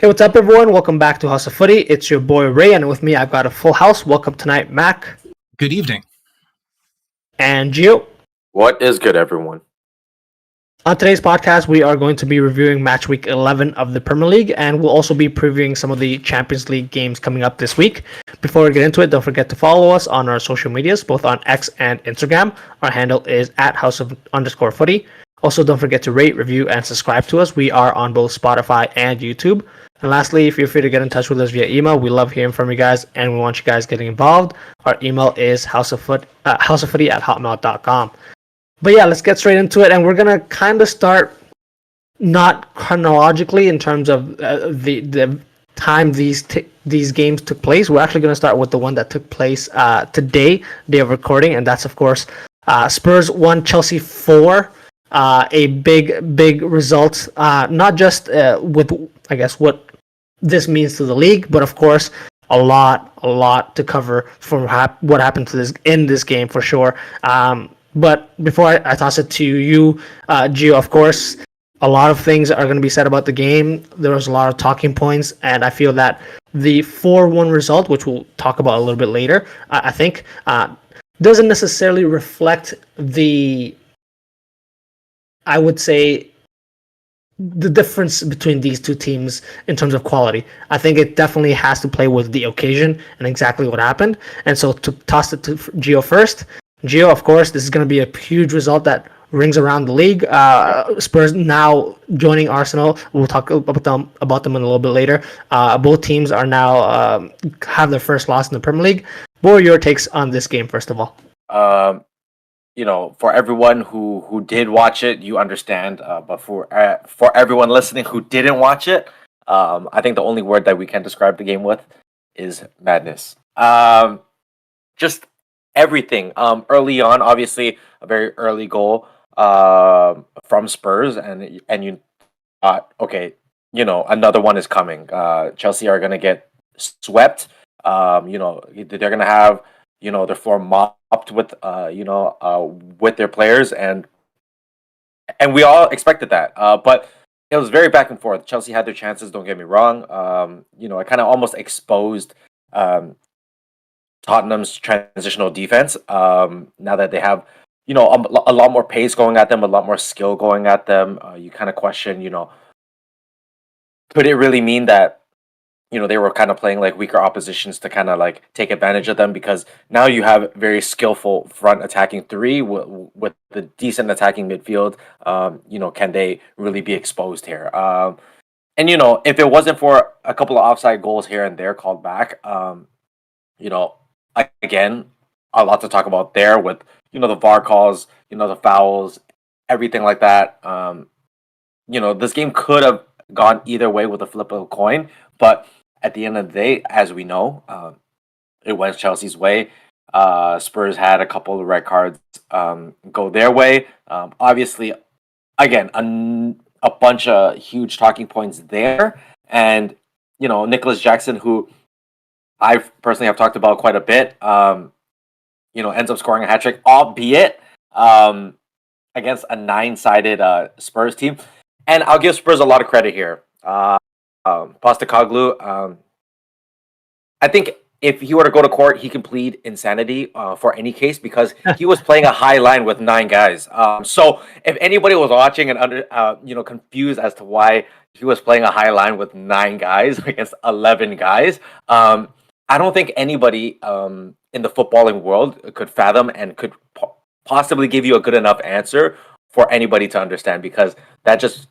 Hey, what's up, everyone? Welcome back to House of Footy. It's your boy Ray, and with me, I've got a full house. Welcome tonight, Mac Good evening. and Gio. What is good, everyone? On today's podcast, we are going to be reviewing match week 11 of the Premier League, and we'll also be previewing some of the Champions League games coming up this week. Before we get into it, don't forget to follow us on our social medias, both on X and Instagram. Our handle is at @house_footy. Also, don't forget to rate, review, and subscribe to us. We are on both Spotify and YouTube. And lastly, feel free to get in touch with us via email. We love hearing from you guys, and we want you guys getting involved. Our email is housefooty@hotmail.com. But yeah, let's get straight into it, and we're gonna kind of start not chronologically in terms of the time these games took place. We're actually gonna start with the one that took place today, day of recording, and that's of course Spurs 1, Chelsea 4. A big result, not just with I guess what this means to the league, but of course a lot to cover from what happened to this in this game for sure. But before I toss it to you, Gio, of course, a lot of things are going to be said about the game. There was a lot of talking points, and I feel that the 4-1 result, which we'll talk about a little bit later, I think doesn't necessarily reflect I would say the difference between these two teams in terms of quality. I think it definitely has to play with the occasion and exactly what happened. And so to toss it to Gio first, Gio, of course, this is going to be a huge result that rings around the league. Spurs now joining Arsenal. We'll talk about them in a little bit later. Both teams are now have their first loss in the Premier League. What are your takes on this game, first of all? For everyone who did watch it, you understand. But for everyone listening who didn't watch it, I think the only word that we can describe the game with is madness. Just everything. Early on, obviously, a very early goal from Spurs, and you thought, okay, another one is coming. Chelsea are gonna get swept. They're gonna have their floor mopped with with their players, and we all expected that. But it was very back and forth. Chelsea had their chances. Don't get me wrong. It kind of almost exposed Tottenham's transitional defense. Now that they have a lot more pace going at them, a lot more skill going at them, you kind of question, could it really mean that they were kind of playing like weaker oppositions to kind of like take advantage of them, because now you have very skillful front attacking three with the decent attacking midfield. Can they really be exposed here? And if it wasn't for a couple of offside goals here and there called back, again, a lot to talk about there with the VAR calls, the fouls, everything like that. This game could have gone either way with a flip of a coin, but at the end of the day, as we know, it went Chelsea's way. Spurs had a couple of red cards go their way. Obviously, again, a bunch of huge talking points there. And, Nicholas Jackson, who I personally have talked about quite a bit, ends up scoring a hat-trick, albeit against a 9-sided Spurs team. And I'll give Spurs a lot of credit here. Postecoglou, I think if he were to go to court, he can plead insanity for any case, because he was playing a high line with 9 guys. So if anybody was watching and confused as to why he was playing a high line with 9 guys against 11 guys, I don't think anybody in the footballing world could fathom and could possibly give you a good enough answer for anybody to understand, because that just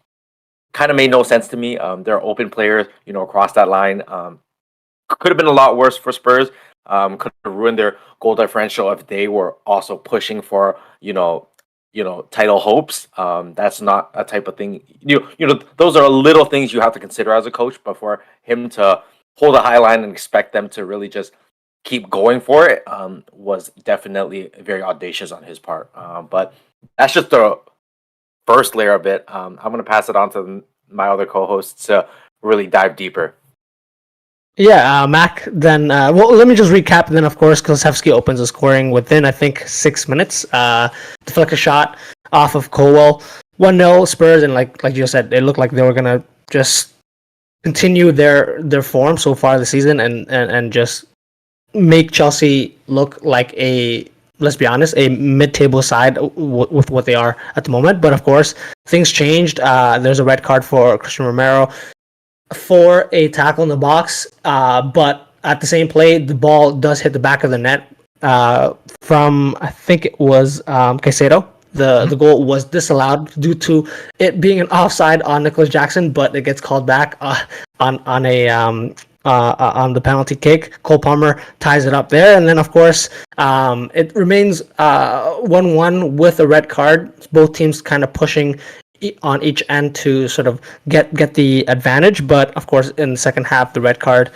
kind of made no sense to me. There are open players, across that line. Could have been a lot worse for Spurs. Could have ruined their goal differential if they were also pushing for, title hopes. That's not a type of thing. Those are little things you have to consider as a coach. But for him to hold a high line and expect them to really just keep going for it was definitely very audacious on his part. But that's just the first layer of it. I'm going to pass it on to my other co-hosts to really dive deeper. Yeah, Mac, then, let me just recap. Then, of course, Kulusevski opens the scoring within, I think, 6 minutes. To flick a shot off of Colwell. 1-0 Spurs, and like you said, it looked like they were going to just continue their form so far this season and just make Chelsea look like a, let's be honest, a mid-table side with what they are at the moment. But of course, things changed. There's a red card for Christian Romero for a tackle in the box, but at the same play, the ball does hit the back of the net from, I think it was Caicedo. The goal was disallowed due to it being an offside on Nicholas Jackson, but it gets called back on the penalty kick. Cole Palmer ties it up there, and then of course it remains 1-1 with a red card. Both teams kind of pushing on each end to sort of get the advantage, but of course in the second half, the red card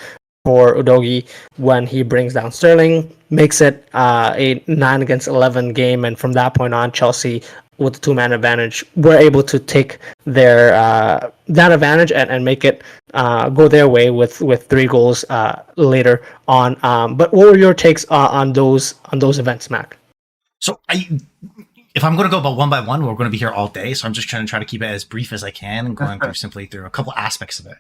for Udogie when he brings down Sterling makes it a 9-against-11 game, and from that point on, Chelsea with the two-man advantage were able to take their that advantage and make it go their way with 3 goals later on. But what were your takes on those events, Mac? So if I'm going to go about one by one, we're going to be here all day. So I'm just trying to keep it as brief as I can and going through a couple aspects of it.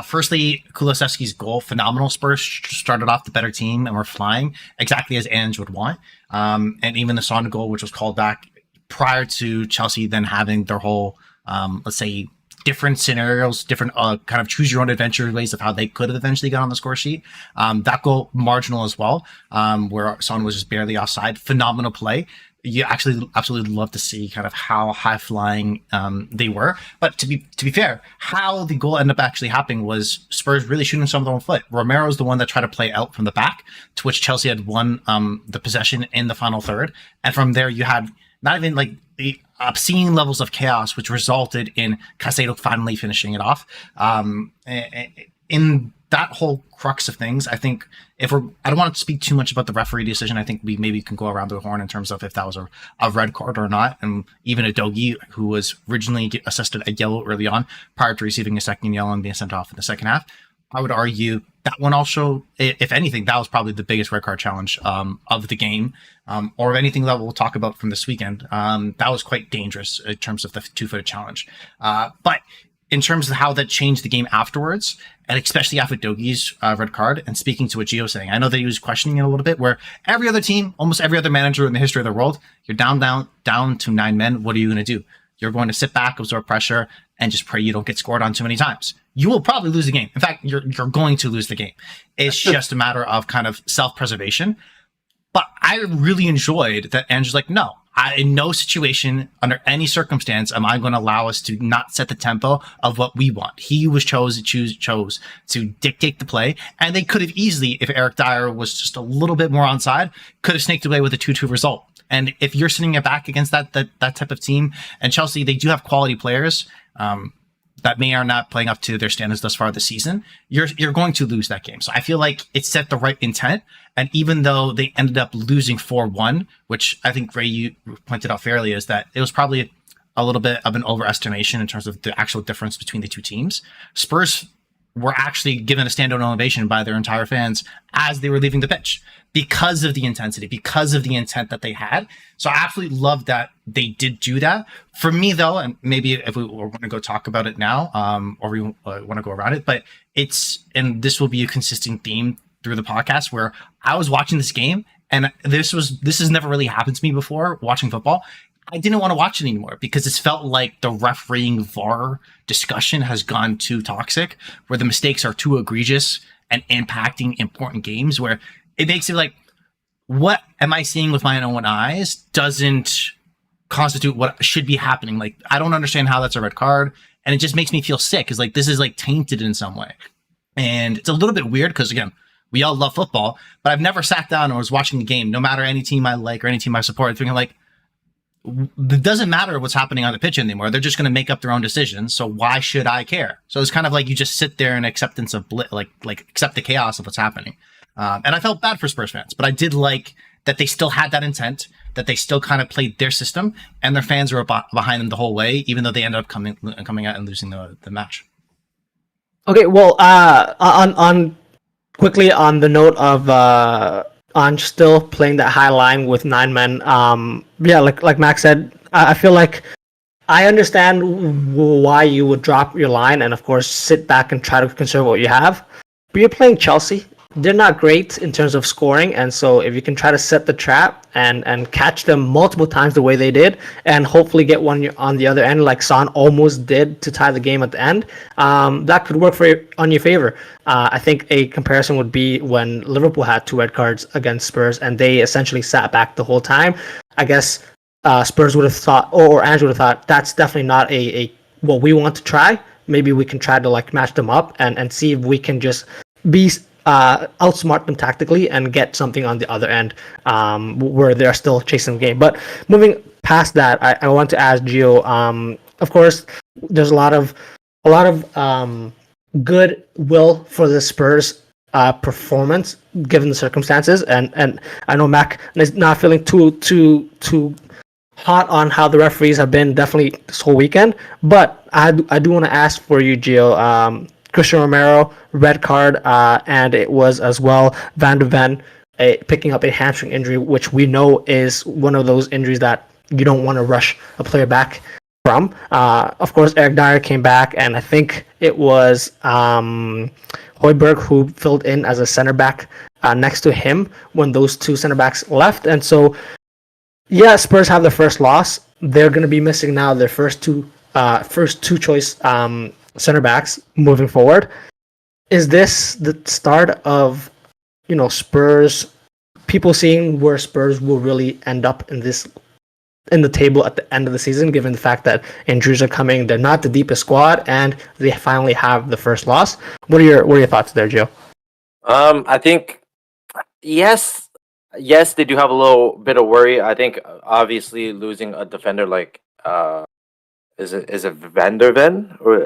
Firstly, Kulusevski's goal, phenomenal. Spurs started off the better team and were flying exactly as Ange would want. And even the Son goal, which was called back prior to Chelsea then having their whole, let's say, different scenarios, different kind of choose your own adventure ways of how they could have eventually got on the score sheet. That goal, marginal as well, where Son was just barely offside. Phenomenal play. You actually absolutely love to see kind of how high flying they were. But to be fair, how the goal ended up actually happening was Spurs really shooting some of their own foot. Romero's the one that tried to play out from the back, to which Chelsea had won the possession in the final third. And from there, you had not even like the obscene levels of chaos, which resulted in Caicedo finally finishing it off. In that whole crux of things, I think I don't want to speak too much about the referee decision. I think we maybe can go around the horn in terms of if that was a red card or not. And even Udogie, who was originally assessed a yellow early on prior to receiving a second yellow and being sent off in the second half, I would argue that one also, if anything, that was probably the biggest red card challenge of the game, or of anything that we'll talk about from this weekend. That was quite dangerous in terms of the 2-footed challenge. But in terms of how that changed the game afterwards, and especially after Udogie's red card, and speaking to what Gio was saying, I know that he was questioning it a little bit, where every other team, almost every other manager in the history of the world, you're down to 9 men. What are you going to do? You're going to sit back, absorb pressure, and just pray you don't get scored on too many times. You will probably lose the game. In fact, you're going to lose the game. It's just a matter of kind of self-preservation. But I really enjoyed that Andrew's like, no, in no situation, under any circumstance, am I going to allow us to not set the tempo of what we want. He was chose to dictate the play, and they could have easily, if Eric Dyer was just a little bit more onside, could have snaked away with a 2-2 result. And if you're sitting it back against that type of team, and Chelsea, they do have quality players that may or not playing up to their standards thus far this season, you're going to lose that game. So I feel like it set the right intent. And even though they ended up losing 4-1, which I think Ray, you pointed out fairly, is that it was probably a little bit of an overestimation in terms of the actual difference between the two teams. Spurs were actually given a standing ovation by their entire fans as they were leaving the pitch because of the intensity, because of the intent that they had. So I absolutely love that they did do that. For me, though, and maybe if we want to go talk about it now, or we want to go around it, but and this will be a consistent theme through the podcast, where I was watching this game, and this has never really happened to me before watching football. I didn't want to watch it anymore because it's felt like the refereeing VAR discussion has gone too toxic, where the mistakes are too egregious and impacting important games, where it makes it like, what am I seeing with my own eyes doesn't constitute what should be happening. Like, I don't understand how that's a red card, and it just makes me feel sick, because like this is like tainted in some way. And it's a little bit weird because, again, we all love football, but I've never sat down and was watching a game, no matter any team I like or any team I support, thinking like, it doesn't matter what's happening on the pitch anymore. They're just going to make up their own decisions. So why should I care? So it's kind of like you just sit there in acceptance of like accept the chaos of what's happening. And I felt bad for Spurs fans, but I did like that they still had that intent, that they still kind of played their system, and their fans were behind them the whole way, even though they ended up coming out and losing the match. Okay, well, on quickly on the note of on still playing that high line with 9 men. Yeah, like Max said, I feel like I understand why you would drop your line and, of course, sit back and try to conserve what you have. But you're playing Chelsea. They're not great in terms of scoring, and so if you can try to set the trap and catch them multiple times the way they did, and hopefully get one on the other end, like Son almost did to tie the game at the end, that could work on your favor. I think a comparison would be when Liverpool had 2 red cards against Spurs, and they essentially sat back the whole time. I guess Spurs would have thought, or Ange would have thought, that's definitely not a what we want to try. Maybe we can try to like match them up and see if we can just be outsmart them tactically and get something on the other end where they're still chasing the game. But moving past that, I want to ask Gio. Of course, there's a lot of good will for the Spurs performance given the circumstances, and I know Mac is not feeling too hot on how the referees have been definitely this whole weekend, but I do want to ask for you, Gio. Christian Romero, red card, and it was as well Van de Ven picking up a hamstring injury, which we know is one of those injuries that you don't want to rush a player back from. Of course, Eric Dyer came back, and I think it was Højbjerg who filled in as a center back next to him when those 2 center backs left. And so, yeah, Spurs have their first loss. They're going to be missing now their first two choice center backs moving forward. Is this the start of, Spurs, people seeing where Spurs will really end up in the table at the end of the season, given the fact that injuries are coming, they're not the deepest squad, and they finally have the first loss? What are your thoughts there, Joe? I think yes, they do have a little bit of worry. I think obviously losing a defender like is it Van der Ven or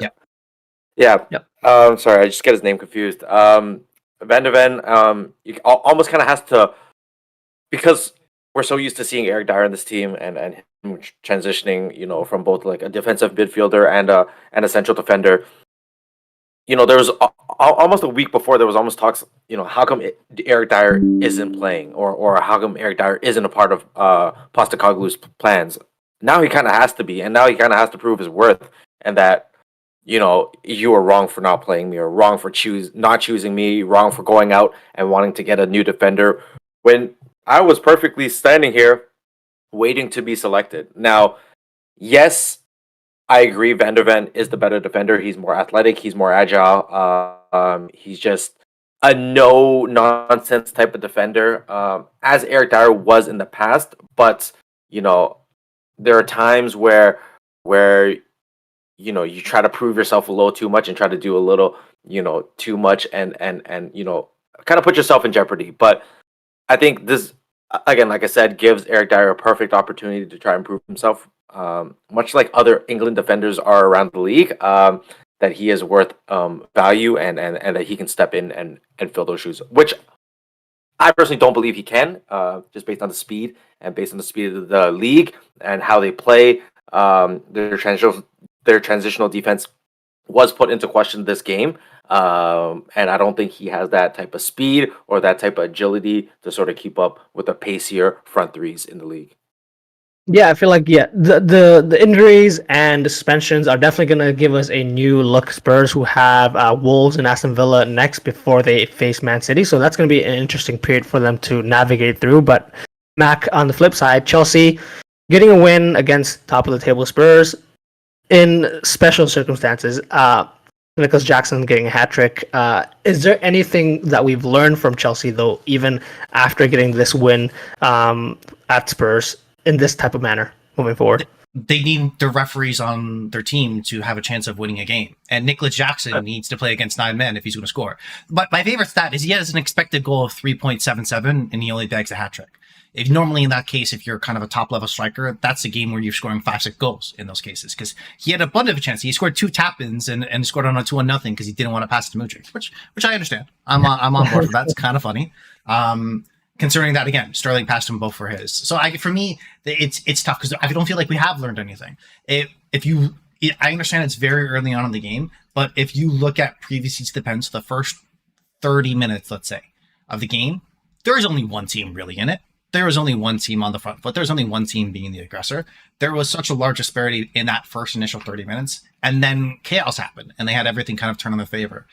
yeah. Sorry, I just get his name confused. Van der Ven, you almost kind of has to, because we're so used to seeing Eric Dyer in this team and him transitioning, from both like a defensive midfielder and a central defender. There was almost a week before there was almost talks, how come Eric Dyer isn't playing, or how come Eric Dyer isn't a part of Postecoglou's plans. Now he kind of has to be, and now he kind of has to prove his worth, and that you were wrong for not playing me, or wrong for not choosing me, wrong for going out and wanting to get a new defender when I was perfectly standing here waiting to be selected. Now, yes, I agree Van der Ven is the better defender. He's more athletic, he's more agile. He's just a no-nonsense type of defender, as Eric Dyer was in the past. But, there are times where you try to prove yourself a little too much and try to do a little, too much and kind of put yourself in jeopardy. But I think this, again, like I said, gives Eric Dyer a perfect opportunity to try and prove himself, much like other England defenders are around the league, that he is worth value and that he can step in and fill those shoes, which I personally don't believe he can, just based on the speed and based on the speed of the league and how they play. Their transitional defense was put into question this game, and I don't think he has that type of speed or that type of agility to sort of keep up with the pacier front threes in the league. Yeah, I feel like the injuries and the suspensions are definitely going to give us a new look. Spurs, who have Wolves and Aston Villa next before they face Man City, so that's going to be an interesting period for them to navigate through. But Mac, on the flip side, Chelsea getting a win against top of the table Spurs in special circumstances. Nicholas Jackson getting a hat trick. Is there anything that we've learned from Chelsea, though, even after getting this win at Spurs, in this type of manner moving forward? They need the referees on their team to have a chance of winning a game. And Nicholas Jackson needs to play against 9 men if he's going to score. But my favorite stat is he has an expected goal of 3.77, and he only bags a hat trick. If normally in that case, if you're kind of a top level striker, that's a game where you're scoring 5-6 goals in those cases, because he had a bunch of a chance. He scored 2 tap-ins and scored on a 2-0 because he didn't want to pass to Mudryk, which I understand. I'm on board for that. It's kind of funny. Concerning that, again, Sterling passed him both for his. So for me, it's tough because I don't feel like we have learned anything. I understand it's very early on in the game, but if you look at previous seats depends, the first 30 minutes, let's say, of the game, there is only one team really in it, there was only one team on the front foot. There was only one team being the aggressor. There was such a large disparity in that first initial 30 minutes, and then chaos happened, and they had everything kind of turn in their favor.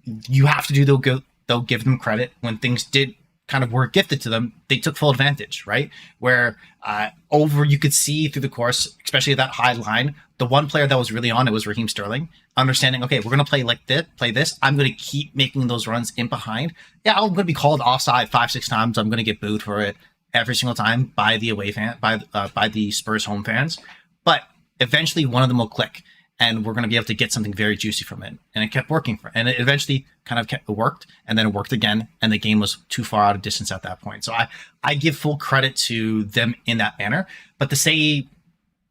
You have to though give them credit when things did kind of were gifted to them. They took full advantage, right? Where you could see through the course, especially that high line, the one player that was really on it was Raheem Sterling, understanding, okay, we're going to play this. I'm going to keep making those runs in behind. Yeah, I'm going to be called offside 5-6 times. I'm going to get booed for it every single time by the away fan, by the Spurs home fans. But eventually one of them will click, and we're going to be able to get something very juicy from it. And it kept working and it eventually kind of worked, and then it worked again, and the game was too far out of distance at that point. So I give full credit to them in that manner. But to say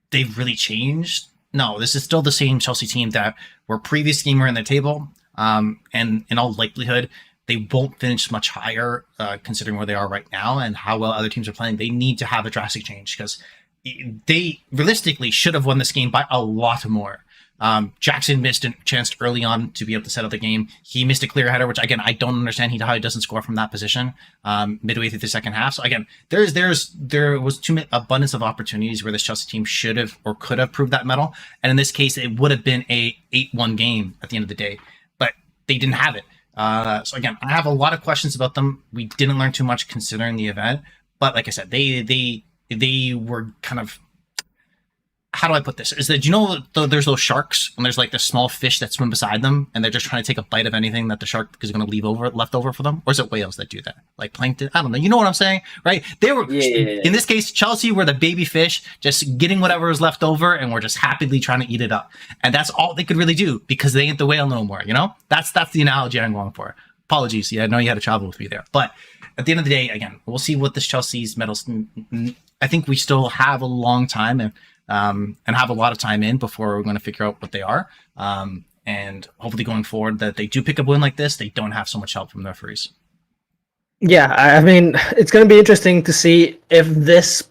they've really changed, no, this is still the same Chelsea team that were previous gamer in the table. And in all likelihood, they won't finish much higher, considering where they are right now and how well other teams are playing. They need to have a drastic change because they realistically should have won this game by a lot more. Jackson missed a chance early on to be able to settle the game. He missed a clear header, which again, I don't understand how he doesn't score from that position midway through the second half. So again, there was too much abundance of opportunities where this Chelsea team should have or could have proved that medal. And in this case, it would have been a 8-1 game at the end of the day, but they didn't have it. So again, I have a lot of questions about them. We didn't learn too much considering the event, but like I said, they were kind of, how do I put this? Is that, there's those sharks and there's like this small fish that swim beside them and they're just trying to take a bite of anything that the shark is going to leave left over for them? Or is it whales that do that? Like plankton? I don't know. You know what I'm saying, right? They were, in this case, Chelsea were the baby fish just getting whatever was left over and we're just happily trying to eat it up. And that's all they could really do because they ain't the whale no more, That's the analogy I'm going for. Apologies. Yeah, I know you had to travel with me there. But at the end of the day, again, we'll see what this Chelsea's medals. I think we still have a long time and have a lot of time in before we're going to figure out what they are. And hopefully going forward that they do pick up a win like this, they don't have so much help from the referees. Yeah, I mean, it's going to be interesting to see if this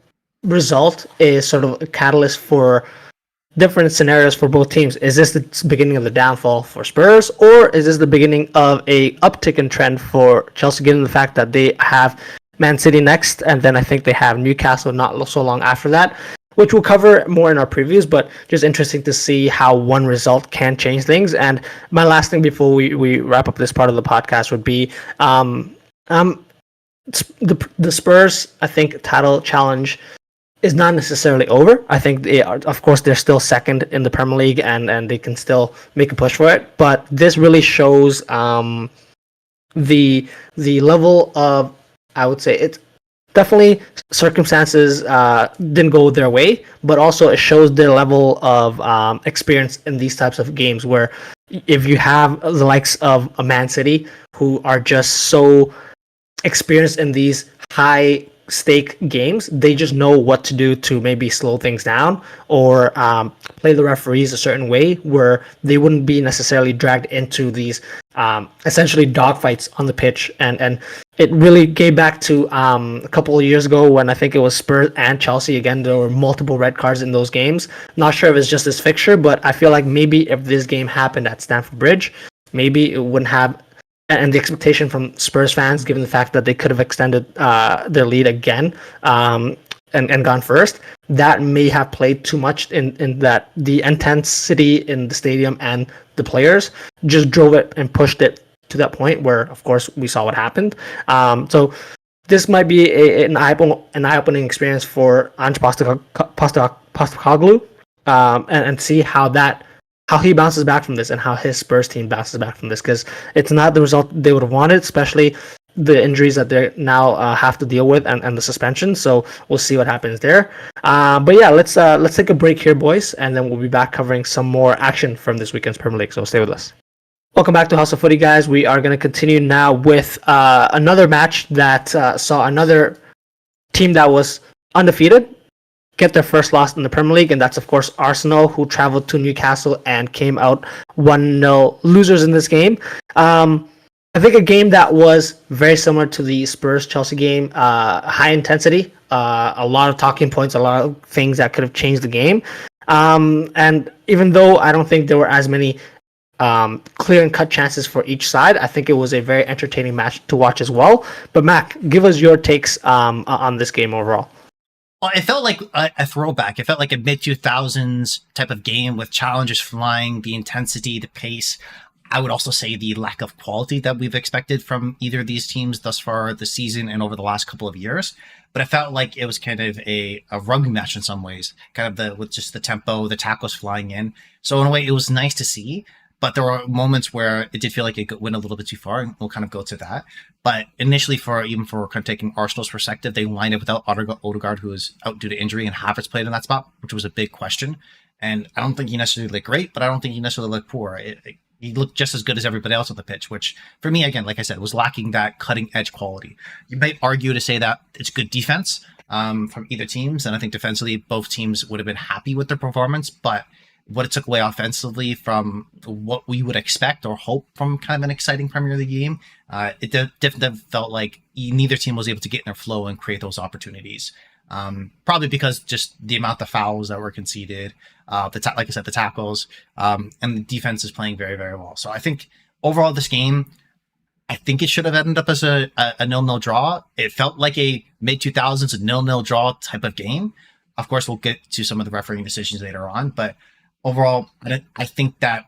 result is sort of a catalyst for different scenarios for both teams. Is this the beginning of the downfall for Spurs, or is this the beginning of a uptick in trend for Chelsea, given the fact that they have Man City next, and then I think they have Newcastle not so long after that, which we'll cover more in our previews, but just interesting to see how one result can change things. And my last thing before we wrap up this part of the podcast would be the Spurs, I think, title challenge is not necessarily over. I think they are, of course, they're still second in the Premier League and they can still make a push for it. But this really shows the level of, I would say, it's definitely circumstances didn't go their way, but also it shows their level of experience in these types of games where if you have the likes of a Man City who are just so experienced in these high stake games, they just know what to do to maybe slow things down or play the referees a certain way where they wouldn't be necessarily dragged into these essentially dogfights on the pitch. And it really gave back to a couple of years ago when I think it was Spurs and Chelsea. Again, there were multiple red cards in those games. Not sure if it's just this fixture, but I feel like maybe if this game happened at Stamford Bridge, maybe it wouldn't have. And the expectation from Spurs fans, given the fact that they could have extended their lead again and gone first, that may have played too much in that the intensity in the stadium and the players just drove it and pushed it to that point where, of course, we saw what happened. So this might be an eye-opening experience for Ange Postecoglou and see how he bounces back from this and how his Spurs team bounces back from this, because it's not the result they would have wanted, especially the injuries that they now have to deal with and the suspension. So we'll see what happens there. But yeah, let's take a break here, boys, and then we'll be back covering some more action from this weekend's Premier League. So stay with us. Welcome back to House of Footy, guys. We are going to continue now with another match that saw another team that was undefeated get their first loss in the Premier League, and that's, of course, Arsenal, who traveled to Newcastle and came out 1-0 losers in this game. I think a game that was very similar to the Spurs-Chelsea game, high intensity, a lot of talking points, a lot of things that could have changed the game. And even though I don't think there were as many clear and cut chances for each side. I think it was a very entertaining match to watch as well. But Mac, give us your takes on this game overall. Well, it felt like a throwback. It felt like a mid-2000s type of game with challenges flying, the intensity, the pace. I would also say the lack of quality that we've expected from either of these teams thus far this season and over the last couple of years. But it felt like it was kind of a rugby match in some ways, kind of with just the tempo, the tackles flying in. So in a way, it was nice to see. But there were moments where it did feel like it went a little bit too far, and we'll kind of go to that. But initially, for kind of taking Arsenal's perspective, they lined up without Odegaard, who was out due to injury, and Havertz played in that spot, which was a big question. And I don't think he necessarily looked great, but I don't think he necessarily looked poor. He looked just as good as everybody else on the pitch, which for me, again, like I said, was lacking that cutting edge quality. You might argue to say that it's good defense from either teams, and I think defensively, both teams would have been happy with their performance, but what it took away offensively from what we would expect or hope from kind of an exciting Premier League game, it definitely felt like neither team was able to get in their flow and create those opportunities. Probably because just the amount of fouls that were conceded, like I said, the tackles, and the defense is playing very, very well. So I think overall this game, I think it should have ended up as a 0-0 draw. It felt like a mid-2000s 0-0 draw type of game. Of course, we'll get to some of the refereeing decisions later on, but overall, I think that,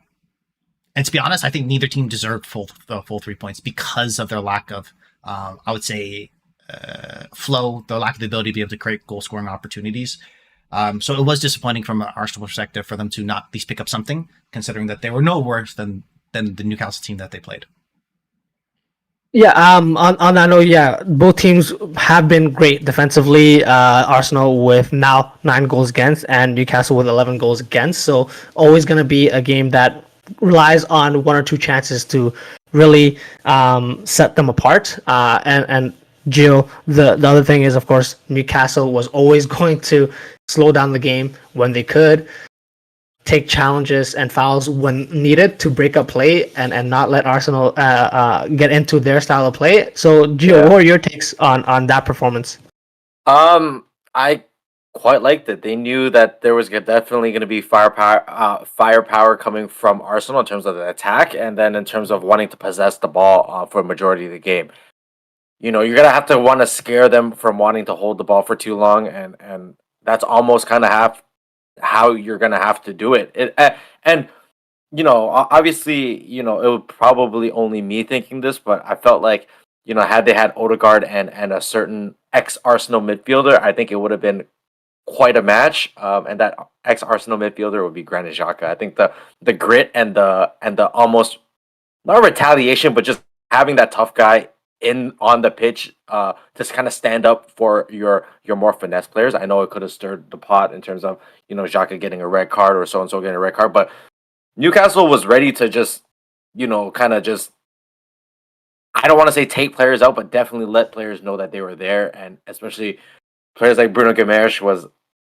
and to be honest, I think neither team deserved full 3 points because of their lack of, I would say, flow, their lack of the ability to be able to create goal-scoring opportunities. So it was disappointing from an Arsenal perspective for them to not at least pick up something, considering that they were no worse than the Newcastle team that they played. Yeah, on that note, yeah, both teams have been great defensively. Arsenal with now 9 goals against, and Newcastle with 11 goals against. So always going to be a game that relies on 1 or 2 chances to really set them apart. And Gio, the other thing is, of course, Newcastle was always going to slow down the game when they could, take challenges and fouls when needed to break up play and not let Arsenal get into their style of play. So, Gio, what are your takes on that performance? I quite liked it. They knew that there was definitely going to be firepower coming from Arsenal in terms of the attack, and then in terms of wanting to possess the ball for a majority of the game. You know, you're gonna have to want to scare them from wanting to hold the ball for too long, and that's almost kind of how you're gonna have to do it. And you know, obviously, you know, it would probably only me thinking this, but I felt like, you know, had they had Odegaard and a certain ex-Arsenal midfielder, I think it would have been quite a match. And that ex-Arsenal midfielder would be Granit Xhaka. I think the grit and the almost not retaliation, but just having that tough guy on the pitch to kind of stand up for your more finesse players. I know it could have stirred the pot in terms of, you know, Xhaka getting a red card or so and so getting a red card, but Newcastle was ready to just, you know, kind of just, I don't want to say take players out, but definitely let players know that they were there, and especially players like Bruno Guimaraes was,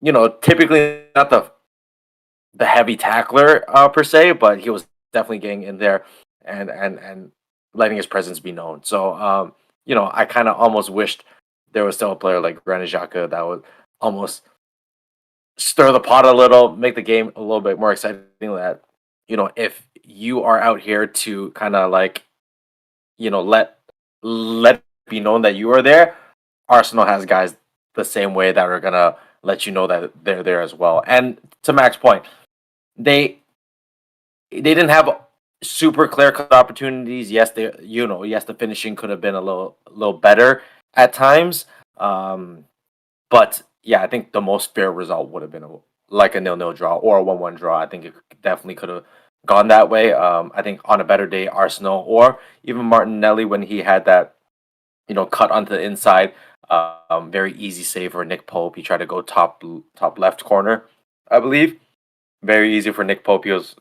you know, typically not the heavy tackler per se, but he was definitely getting in there and letting his presence be known. So, you know, I kind of almost wished there was still a player like Granit Xhaka that would almost stir the pot a little, make the game a little bit more exciting. That, you know, if you are out here to kind of like, you know, let it be known that you are there, Arsenal has guys the same way that are gonna let you know that they're there as well. And to Mac's point, they didn't have super clear-cut opportunities. Yes, the finishing could have been a little better at times. But yeah, I think the most fair result would have been like a 0-0 draw or a 1-1 draw. I think it definitely could have gone that way. I think on a better day, Arsenal or even Martinelli, when he had that, you know, cut onto the inside, very easy save for Nick Pope. He tried to go top left corner, I believe. Very easy for Nick Pope. He was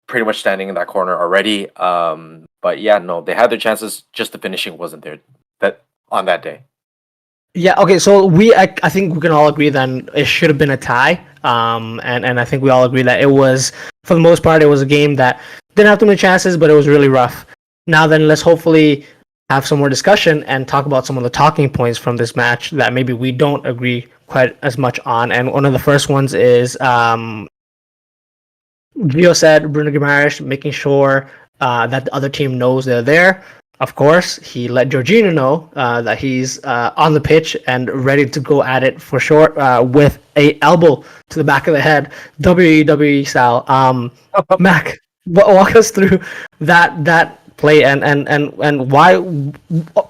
pretty much standing in that corner already. But yeah, no, they had their chances. Just the finishing wasn't there on that day. Yeah, okay, so I think we can all agree then it should have been a tie. And I think we all agree that it was, for the most part, it was a game that didn't have too many chances, but it was really rough. Now then, let's hopefully have some more discussion and talk about some of the talking points from this match that maybe we don't agree quite as much on. And one of the first ones is Gio said Bruno Guimaraes making sure that the other team knows they're there. Of course, he let Jorginho know that he's on the pitch and ready to go at it for sure with a elbow to the back of the head, WWE style. Mac, walk us through that play and why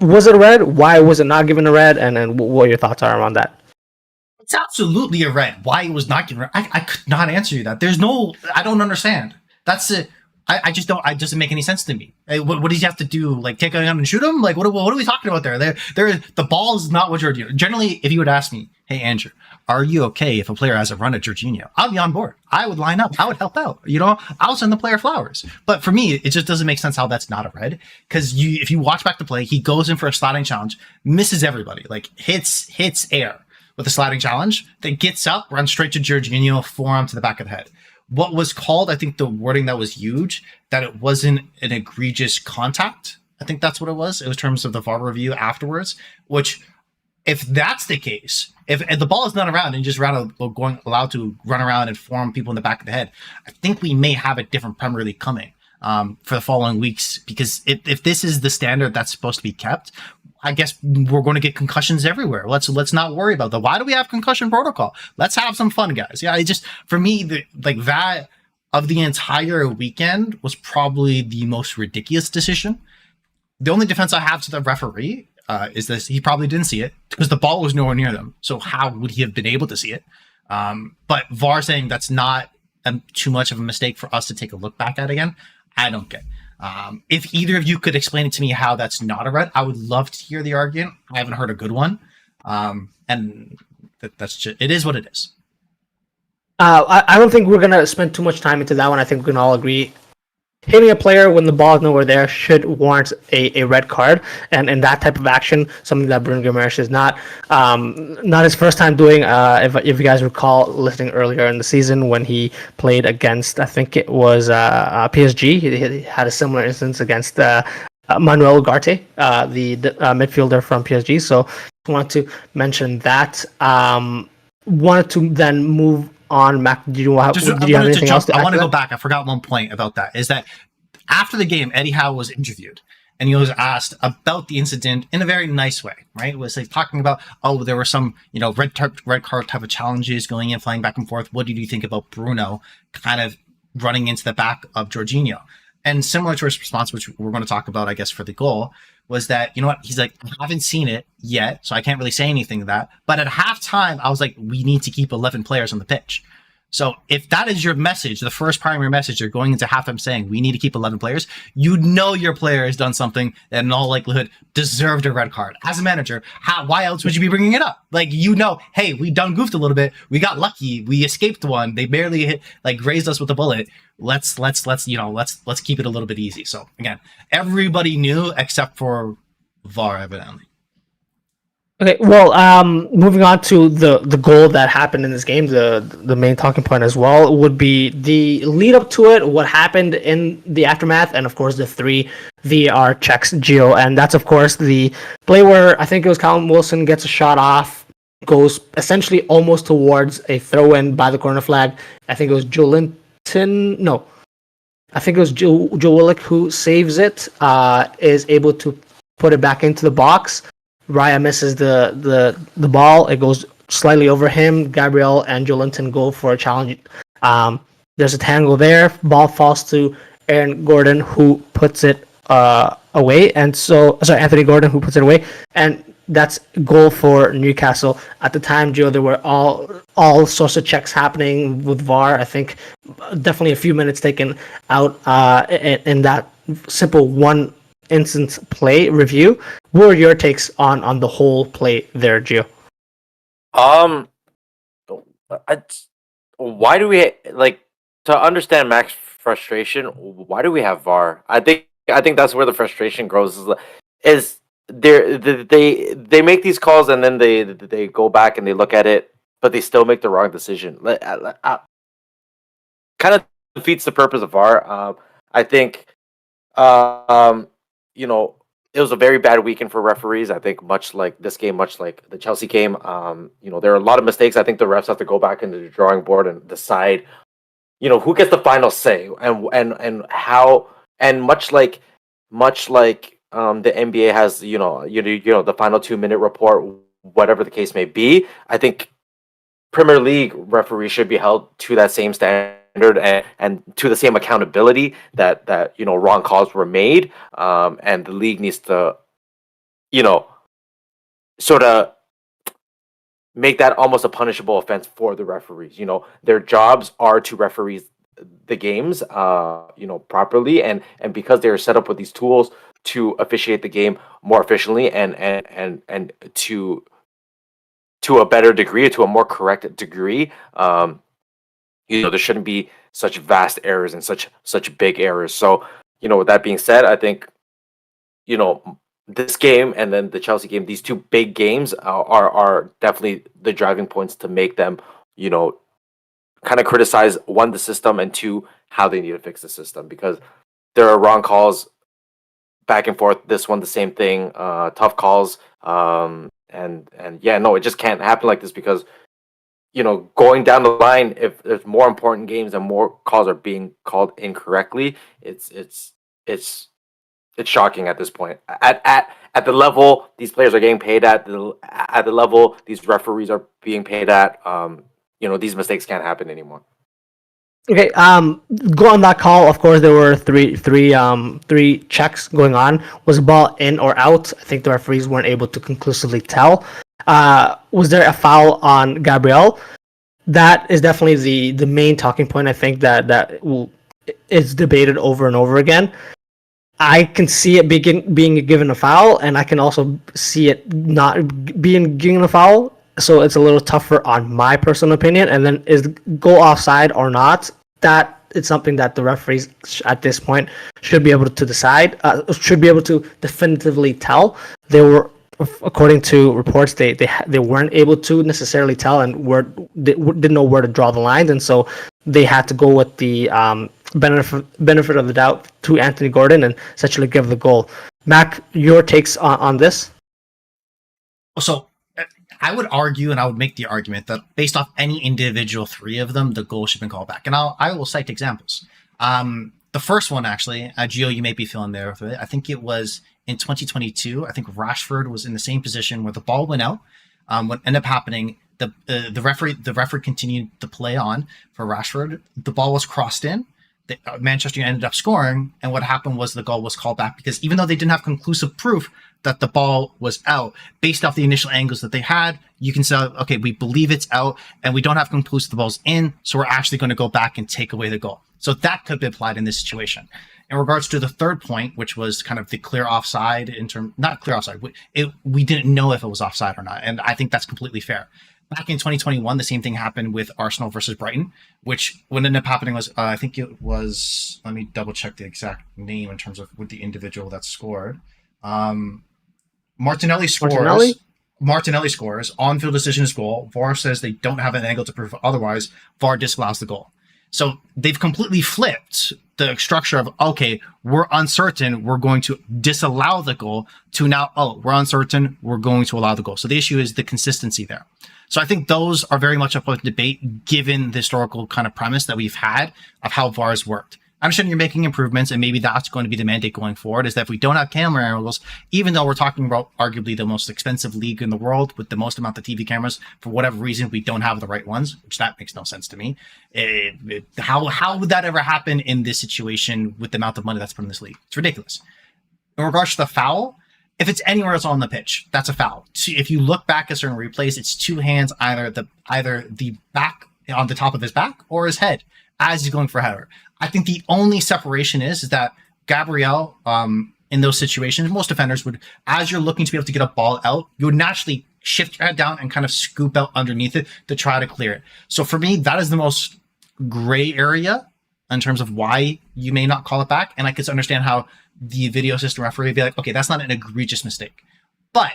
was it a red? Why was it not given a red? And what your thoughts are around that? It's absolutely a red. Why it was not given red? I could not answer you that. There's no. I don't understand. That's it. I just don't. It doesn't make any sense to me. Hey, what does he have to do? Like take a gun and shoot him? Like what are we talking about there? The ball is not what you're doing. Generally, if you would ask me, hey Andrew, are you okay if a player has a run at Jorginho? I'd be on board. I would line up. I would help out. I'll send the player flowers. But for me, it just doesn't make sense how that's not a red. Because if you watch back the play, he goes in for a sliding challenge, misses everybody, like hits air with a sliding challenge, then gets up, runs straight to Jorginho, forearm to the back of the head. What was called, I think the wording that was huge, that it wasn't an egregious contact. I think that's what it was. It was in terms of the VAR review afterwards, which if that's the case, if the ball is not around and just allowed to run around and form people in the back of the head, I think we may have a different Premier League coming for the following weeks. Because if this is the standard that's supposed to be kept, I guess we're going to get concussions everywhere. Let's not worry about that. Why do we have concussion protocol? Let's have some fun, guys. Yeah, for me, that of the entire weekend was probably the most ridiculous decision. The only defense I have to the referee is this: he probably didn't see it because the ball was nowhere near them. So how would he have been able to see it? But VAR saying that's not too much of a mistake for us to take a look back at again, I don't get. If either of you could explain it to me how that's not a red, I would love to hear the argument. I haven't heard a good one. And that's just, it is what it is. I don't think we're going to spend too much time into that one. I think we can all agree hitting a player when the ball is nowhere there should warrant a red card, and in that type of action, something that Bruno Guimaraes is not his first time doing. If you guys recall listening earlier in the season when he played against, I think it was PSG, he had a similar instance against Manuel Ugarte, the midfielder from PSG. So I want to mention that. Wanted to then move on, Mac. Did you have anything else to add? I want to go back. I forgot one point about that. Is that after the game, Eddie Howe was interviewed and he was asked about the incident in a very nice way, right? It was like talking about, there were some, red card type of challenges going in, flying back and forth. What did you think about Bruno kind of running into the back of Jorginho? And similar to his response, which we're going to talk about, I guess, for the goal, was that, he's like, I haven't seen it yet, so I can't really say anything to that. But at halftime, I was like, we need to keep 11 players on the pitch. So if that is your message, the first primary message you're going into halftime saying, we need to keep 11 players, your player has done something that in all likelihood deserved a red card. As a manager, why else would you be bringing it up? Like, hey, we done goofed a little bit. We got lucky. We escaped one. They barely grazed us with a bullet. Let's keep it a little bit easy. So again, everybody knew except for VAR, evidently. Okay, well, moving on to the goal that happened in this game, the main talking point as well would be the lead up to it, what happened in the aftermath, and of course the 3 VAR checks, Gio, and that's of course the play where I think it was Callum Wilson gets a shot off, goes essentially almost towards a throw-in by the corner flag. I think it was I think it was Joe Willock who saves it, is able to put it back into the box. Raya misses the ball. It goes slightly over him. Gabriel and Joelinton go for a challenge. There's a tangle there. Ball falls to Aaron Gordon, who puts it away. Anthony Gordon, who puts it away. And that's goal for Newcastle. At the time, Joe, there were all sorts of checks happening with VAR. I think definitely a few minutes taken out in that simple one instance play review. What were your takes on the whole play there, Gio? Why do we to understand Mac's frustration? Why do we have VAR? I think that's where the frustration grows. Is they make these calls and then they go back and they look at it, but they still make the wrong decision. Kind of defeats the purpose of VAR. I think. It was a very bad weekend for referees. I think much like this game, much like the Chelsea game, there are a lot of mistakes. I think the refs have to go back into the drawing board and decide who gets the final say, and how, and much like the NBA has, the final 2 minute report, whatever the case may be. I think Premier League referees should be held to that same standard, and to the same accountability that wrong calls were made. And the league needs to, sort of make that almost a punishable offense for the referees. Their jobs are to referee the games, properly, and because they are set up with these tools to officiate the game more efficiently, and to a better degree, to a more correct degree. There shouldn't be such vast errors and such big errors. So, with that being said, I think, this game and then the Chelsea game, these two big games are definitely the driving points to make them, kind of criticize, one, the system, and two, how they need to fix the system, because there are wrong calls back and forth. This one, the same thing, tough calls. And yeah, no, it just can't happen like this, because going down the line, if there's more important games and more calls are being called incorrectly, it's shocking at this point. At the level these players are getting paid at the level these referees are being paid at, these mistakes can't happen anymore. Okay, go on that call. Of course, there were three checks going on. Was the ball in or out? I think the referees weren't able to conclusively tell. Was there a foul on Gabriel? That is definitely the main talking point. I think that is debated over and over again. I can see it being given a foul, and I can also see it not being given a foul. So it's a little tougher on my personal opinion. And then is goal offside or not? That it's something that the referees at this point should be able to decide. Should be able to definitively tell. They were, according to reports, they weren't able to necessarily tell, and they didn't know where to draw the lines, and so they had to go with the benefit of the doubt to Anthony Gordon and essentially give the goal. Mac, your takes on this? So I would argue, and I would make the argument that based off any individual three of them, the goal should have been called back. And I will cite examples. The first one, actually, Gio, you may be feeling there with it. I think it was in 2022. I think Rashford was in the same position where the ball went out. What ended up happening, the referee continued to play on for Rashford. The ball was crossed in. Manchester United ended up scoring, and what happened was the goal was called back, because even though they didn't have conclusive proof that the ball was out, based off the initial angles that they had, you can say, okay, we believe it's out, and we don't have conclusive the ball's in, so we're actually going to go back and take away the goal. So that could be applied in this situation. In regards to the third point, which was kind of the clear offside, not clear offside, we didn't know if it was offside or not, and I think that's completely fair. Back in 2021, the same thing happened with Arsenal versus Brighton, which what ended up happening was, I think it was, let me double check the exact name in terms of with the individual that scored. Martinelli scores. Martinelli scores. On-field decision is goal. VAR says they don't have an angle to prove otherwise. VAR disallows the goal. So they've completely flipped the structure of, okay, we're uncertain, we're going to disallow the goal, to now, we're uncertain, we're going to allow the goal. So the issue is the consistency there. So I think those are very much up for debate, given the historical kind of premise that we've had of how VARs worked. I understand you're making improvements, and maybe that's going to be the mandate going forward, is that if we don't have camera angles, even though we're talking about arguably the most expensive league in the world with the most amount of TV cameras, for whatever reason, we don't have the right ones, which that makes no sense to me. How would that ever happen in this situation with the amount of money that's put in this league? It's ridiculous. In regards to the foul, if it's anywhere else on the pitch, that's a foul. If you look back at certain replays, it's two hands, either the back on the top of his back or his head as he's going for a header. I think the only separation is that Gabriel, in those situations, most defenders would, as you're looking to be able to get a ball out, you would naturally shift your head down and kind of scoop out underneath it to try to clear it. So for me, that is the most gray area in terms of why you may not call it back. And I could understand how the video system referee would be like, okay, that's not an egregious mistake. But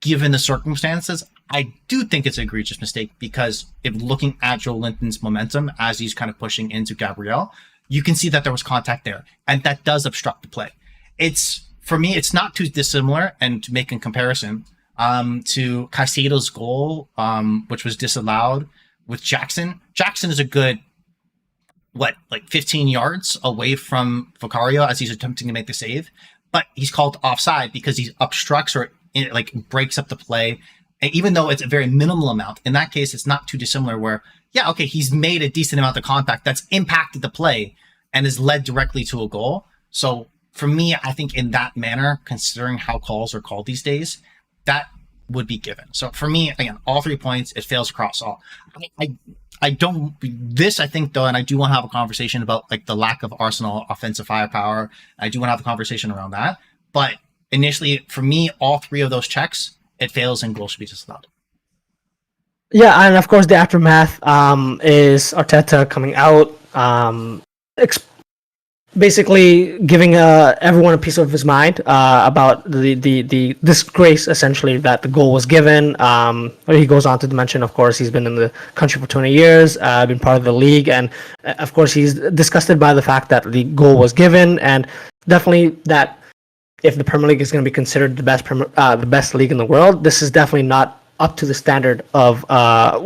given the circumstances, I do think it's an egregious mistake, because if looking at Joe Linton's momentum as he's kind of pushing into Gabriel, you can see that there was contact there, and that does obstruct the play. For me, it's not too dissimilar, and to make a comparison, to Caicedo's goal, which was disallowed with Jackson. Jackson is a good like 15 yards away from Vicario as he's attempting to make the save, but he's called offside because he obstructs or like breaks up the play. And even though it's a very minimal amount, in that case, it's not too dissimilar where, yeah, okay, he's made a decent amount of contact that's impacted the play and has led directly to a goal. So for me, I think in that manner, considering how calls are called these days, that would be given. So for me, again, all 3 points, it fails across all. I don't this, I think, though, and I do want to have a conversation about like the lack of Arsenal offensive firepower. I do want to have a conversation around that. But initially, for me, all 3 of those checks, it fails and goals should be disallowed. Yeah, and of course the aftermath is Arteta coming out, basically giving everyone a piece of his mind about the disgrace essentially that the goal was given. He goes on to mention, of course, he's been in the country for 20 years, been part of the league, and of course he's disgusted by the fact that the goal was given, and definitely that if the Premier League is going to be considered the best league in the world, this is definitely not up to the standard of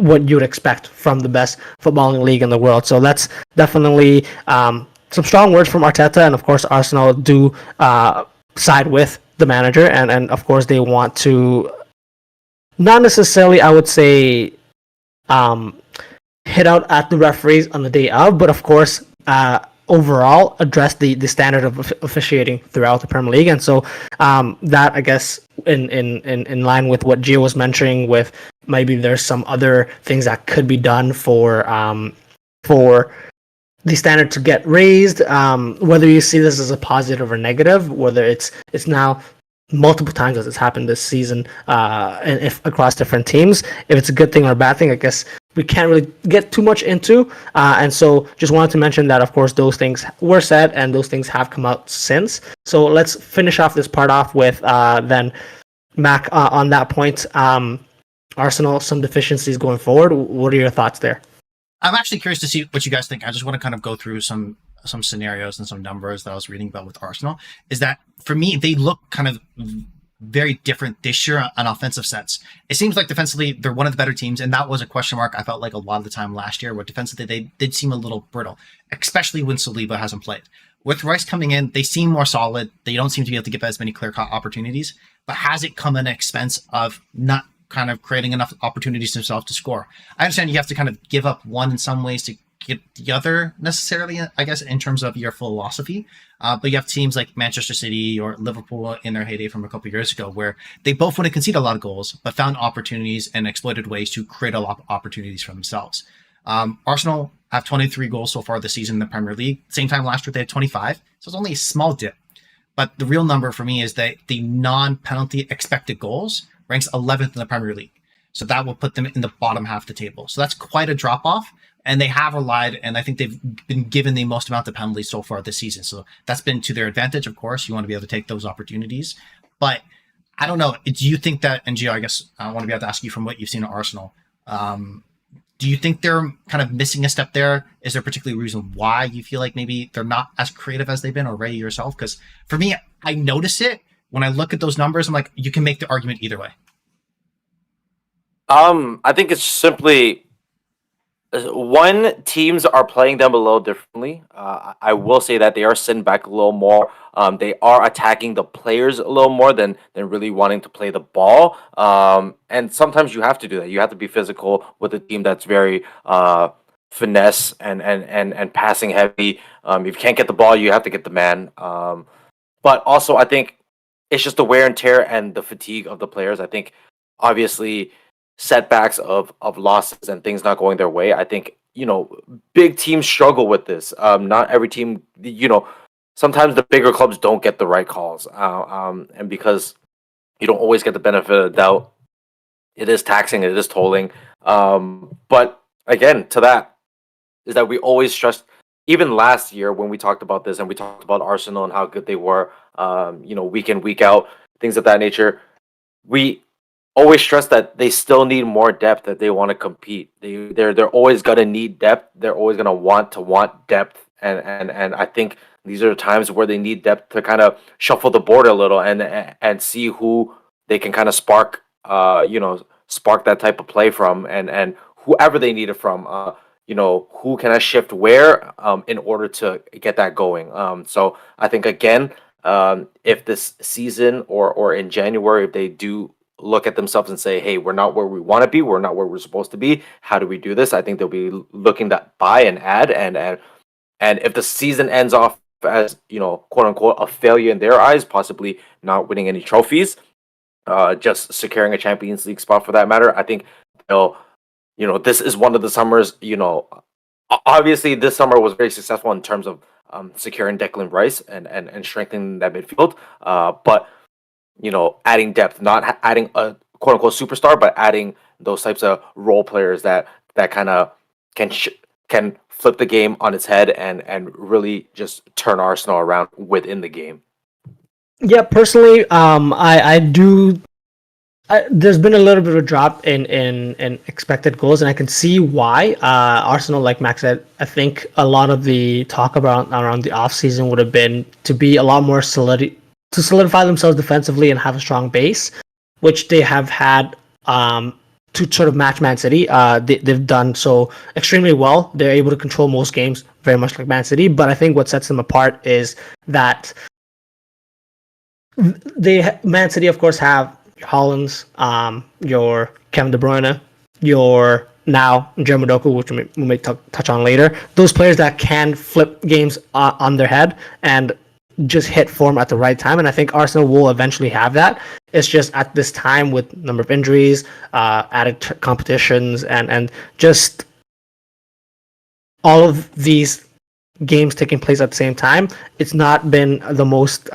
what you would expect from the best footballing league in the world. So that's definitely some strong words from Arteta, and of course Arsenal do side with the manager, and of course they want to not necessarily, I would say, hit out at the referees on the day of, but of course overall address the standard of officiating throughout the Premier League. And so that, I guess, in line with what Gio was mentioning, with maybe there's some other things that could be done for the standard to get raised, whether you see this as a positive or negative, whether it's now multiple times as it's happened this season, and if across different teams, if it's a good thing or a bad thing, I guess we can't really get too much into. And so just wanted to mention that, of course, those things were said and those things have come out since. So let's finish off this part off with then Mac on that point. Arsenal, some deficiencies going forward. What are your thoughts there? I'm actually curious to see what you guys think. I just want to kind of go through some scenarios and some numbers that I was reading about with Arsenal. Is that for me, they look kind of very different this year on offensive sense. It seems like defensively they're one of the better teams, and that was a question mark I felt like a lot of the time last year, where defensively they did seem a little brittle, especially when Saliba hasn't played. With Rice coming in, they seem more solid. They don't seem to be able to give as many clear-cut opportunities, but has it come at an expense of not kind of creating enough opportunities themselves to score? I understand you have to kind of give up one in some ways to get the other necessarily, I guess, in terms of your philosophy. But you have teams like Manchester City or Liverpool in their heyday from a couple of years ago, where they both want to concede a lot of goals, but found opportunities and exploited ways to create a lot of opportunities for themselves. Arsenal have 23 goals so far this season in the Premier League. Same time last year, they had 25. So it's only a small dip. But the real number for me is that the non-penalty expected goals ranks 11th in the Premier League. So that will put them in the bottom half of the table. So that's quite a drop-off. And they have relied, and I think they've been given the most amount of penalties so far this season. So that's been to their advantage, of course. You want to be able to take those opportunities. But I don't know. Do you think that, and Gio, I guess I want to be able to ask you from what you've seen at Arsenal, do you think they're kind of missing a step there? Is there a particular reason why you feel like maybe they're not as creative as they've been, or Ray yourself? Because for me, I notice it when I look at those numbers. I'm like, you can make the argument either way. I think it's simply one, teams are playing them a little differently. I will say that they are sitting back a little more. They are attacking the players a little more than really wanting to play the ball. And sometimes you have to do that. You have to be physical with a team that's very finesse and passing heavy. If you can't get the ball, you have to get the man. But also, I think it's just the wear and tear and the fatigue of the players. I think, obviously, setbacks of losses and things not going their way. I think, big teams struggle with this. Not every team, sometimes the bigger clubs don't get the right calls. And because you don't always get the benefit of the doubt, it is taxing, it is tolling. But again, to that is that we always stress, even last year when we talked about this and we talked about Arsenal and how good they were, week in, week out, things of that nature, we always stress that they still need more depth if they want to compete. They're always gonna need depth. They're always gonna want depth, and I think these are the times where they need depth to kind of shuffle the board a little and see who they can kind of spark that type of play from, and whoever they need it from. who can I shift where in order to get that going. So I think again, if this season or in January, if they do look at themselves and say, "Hey, we're not where we want to be. We're not where we're supposed to be. How do we do this?" I think they'll be looking to buy and add, and if the season ends off as quote unquote a failure in their eyes, possibly not winning any trophies, just securing a Champions League spot for that matter, I think they'll this is one of the summers. Obviously this summer was very successful in terms of securing Declan Rice and strengthening that midfield. But adding depth, not adding a quote unquote superstar, but adding those types of role players that kind of can flip the game on its head and really just turn Arsenal around within the game. Yeah, personally, I do. There's been a little bit of a drop in expected goals, and I can see why. Arsenal, like Max said, I think a lot of the talk about around the offseason would have been to be a lot more to solidify themselves defensively and have a strong base, which they have had to sort of match Man City. They've done so extremely well. They're able to control most games, very much like Man City. But I think what sets them apart is that Man City, of course, have your Hollands, your Kevin De Bruyne, your now Jeremy Doku, which we may touch on later. Those players that can flip games on their head and just hit form at the right time, and I think Arsenal will eventually have that. It's just at this time with number of injuries, added competitions, and just all of these games taking place at the same time. It's not been the most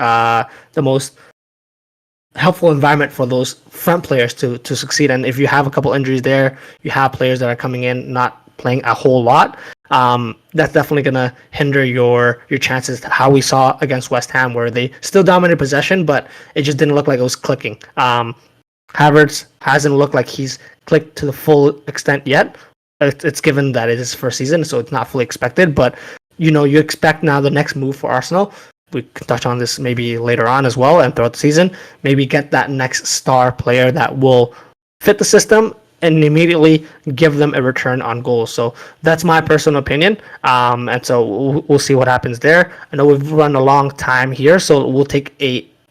helpful environment for those front players to succeed. And if you have a couple injuries there, you have players that are coming in not playing a whole lot. That's definitely going to hinder your chances. How we saw against West Ham, where they still dominated possession, but it just didn't look like it was clicking. Havertz hasn't looked like he's clicked to the full extent yet. It's given that it is first season, so it's not fully expected. But you expect now the next move for Arsenal. We can touch on this maybe later on as well and throughout the season. Maybe get that next star player that will fit the system and immediately give them a return on goals. So that's my personal opinion. And so we'll see what happens there. I know we've run a long time here, so we'll take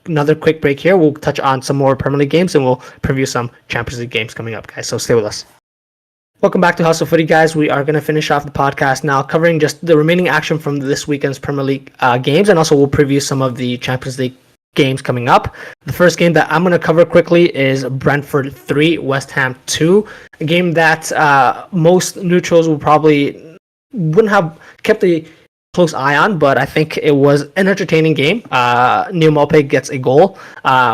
another quick break here. We'll touch on some more Premier League games and we'll preview some Champions League games coming up, guys. So stay with us. Welcome back to Hustle Footy, guys. We are going to finish off the podcast now, covering just the remaining action from this weekend's Premier League games, and also we'll preview some of the Champions League games coming up. The first game that I'm going to cover quickly is Brentford 3, West Ham 2, a game that most neutrals wouldn't have kept a close eye on, but I think it was an entertaining game. Neil Maupay gets a goal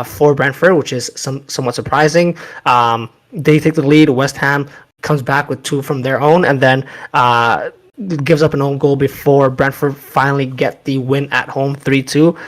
for Brentford, which is somewhat surprising. They take the lead. West Ham comes back with two from their own, and then gives up an own goal before Brentford finally get the win at home 3-2.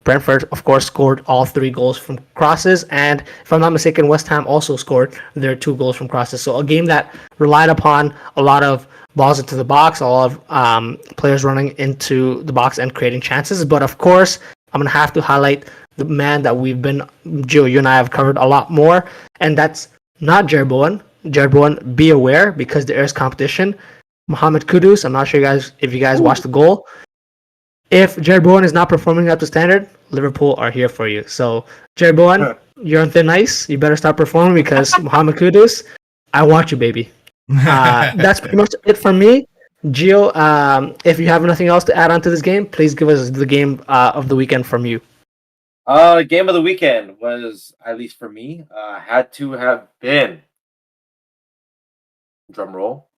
Brentford, of course, scored all three goals from crosses, and if I'm not mistaken, West Ham also scored their 2 goals from crosses. So a game that relied upon a lot of balls into the box, a lot of players running into the box and creating chances. But of course, I'm going to have to highlight the man that Gio, you and I have covered a lot more, and that's not Jared Bowen. Jared Bowen, be aware, because there is competition. Mohamed Kudus, I'm not sure if you guys watched the goal. If Jared Bowen is not performing up to standard, Liverpool are here for you. So, Jared Bowen, you're on thin ice. You better start performing, because Mohamed Kudus, I want you, baby. That's pretty much it for me. Gio, if you have nothing else to add on to this game, please give us the game of the weekend from you. Game of the weekend was, at least for me, had to have been, drum roll,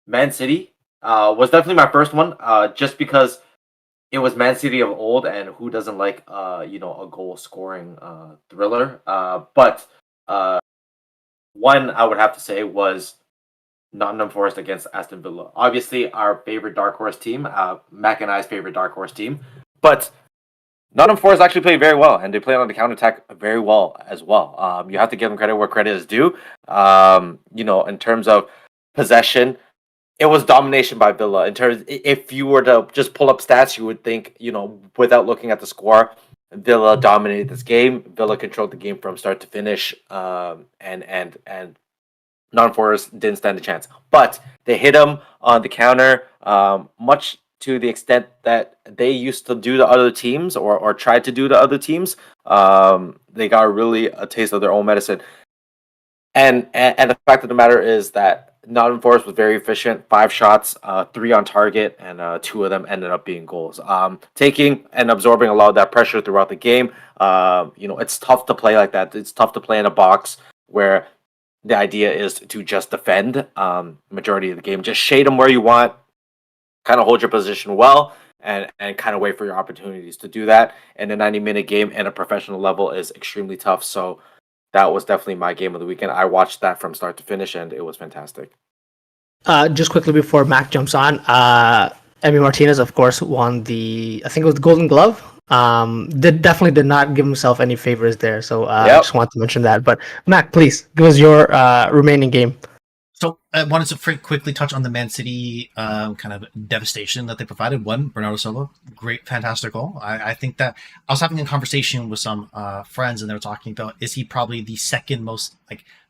Man City. Was definitely my first one, just because it was Man City of old, and who doesn't like a goal scoring thriller. But one I would have to say was Nottingham Forest against Aston Villa. Obviously, our favorite dark horse team, Mac and I's favorite dark horse team. But Nottingham Forest actually played very well, and they played on the counterattack very well as well. You have to give them credit where credit is due. In terms of possession, it was domination by Villa. If you were to just pull up stats, you would think, without looking at the score, Villa dominated this game. Villa controlled the game from start to finish, and Nottingham Forest didn't stand a chance. But they hit him on the counter, much to the extent that they used to do to other teams or tried to do to other teams. They got really a taste of their own medicine. And the fact of the matter is that Nottingham Forest was very efficient. 5 shots, 3 on target, and 2 of them ended up being goals. Taking and absorbing a lot of that pressure throughout the game. It's tough to play like that. It's tough to play in a box where the idea is to just defend majority of the game. Just shade them where you want, kind of hold your position well, and kind of wait for your opportunities to do that. And a 90-minute game at a professional level is extremely tough. So that was definitely my game of the weekend. I watched that from start to finish, and it was fantastic. Just quickly before Mac jumps on, Emi Martinez, of course, won I think it was the Golden Glove. Definitely did not give himself any favors there. So I just want to mention that. But Mac, please give us your remaining game. So I wanted to quickly touch on the Man City kind of devastation that they provided. One, Bernardo Silva, great, fantastic goal. I think that I was having a conversation with some friends, and they were talking about, is he probably the second most